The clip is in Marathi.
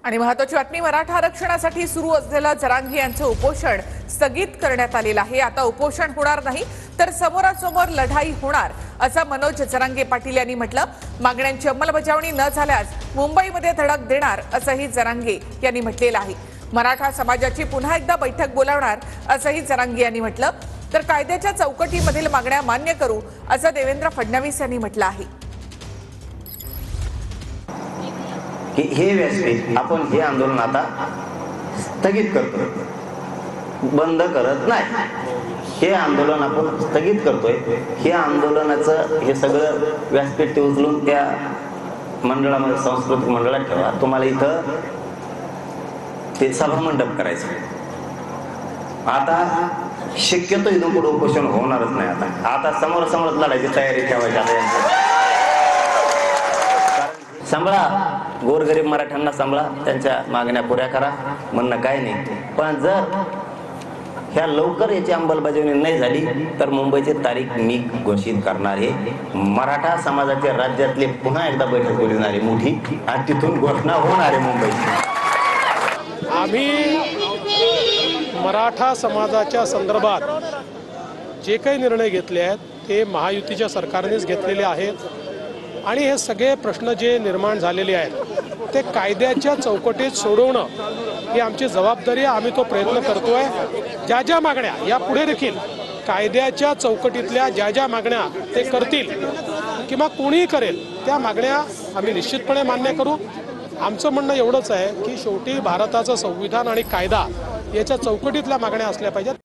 आणि महत्त्वाची बातमी, मराठा आरक्षणासाठी सुरू असलेलं जरांगे यांचं उपोषण स्थगित करण्यात आलेलं आहे। आता उपोषण होणार नाही तर समोरासमोर लढाई होणार असं मनोज जरांगे पाटील यांनी म्हटलं। मागण्यांची अंमलबजावणी न झाल्यास मुंबईमध्ये धडक देणार असंही जरांगे यांनी म्हटलेलं आहे। मराठा समाजाची पुन्हा एकदा बैठक बोलावणार असंही जरांगे यांनी म्हटलं। तर कायद्याच्या चौकटीमधील मागण्या मान्य करू असं देवेंद्र फडणवीस यांनी म्हटलं आहे। हे व्यासपीठ आपण हे आंदोलन आता स्थगित करतो, बंद करत नाही। हे आंदोलन आपण स्थगित करतोय। हे आंदोलनाचं हे सगळं व्यासपीठ ते उचलून त्या मंडळामध्ये, सांस्कृतिक मंडळात ठेवा। तुम्हाला इथं ते सभा मंडप करायचं। आता शक्यतो इथून पुढे उपोषण होणारच नाही। आता समोरासमोर लढायची तयारी ठेवायची। आता सांभाळा, गोरगरीब मराठ्यांना सांभाळा, त्यांच्या मागण्या पुऱ्या करा, म्हणणं काय नाही। पण जर ह्या लवकर याची अंमलबजावणी नाही झाली तर मुंबईची तारीख मी घोषित करणार आहे। मराठा समाजाच्या राज्यातले पुन्हा एकदा बैठक बोलवणार आहे मोठी, आणि तिथून घोषणा होणार आहे मुंबईची। आम्ही मराठा समाजाच्या संदर्भात जे काही निर्णय घेतले आहेत ते महायुतीच्या सरकारनेच घेतलेले आहेत, आणि हे सगळे प्रश्न जे निर्माण झालेले आहेत ते कायद्याच्या चौकटीत सोडवणं ही आमची जबाबदारी आहे। आम्ही तो प्रयत्न करतोय। ज्या ज्या मागण्या यापुढे देखील कायद्याच्या चौकटीतल्या ज्या मागण्या ते करतील किंवा कोणीही करेल त्या मागण्या आम्ही निश्चितपणे मान्य करू। आमचं म्हणणं एवढंच आहे की शेवटी भारताचं संविधान आणि कायदा याच्या चौकटीतल्या मागण्या असल्या पाहिजेत।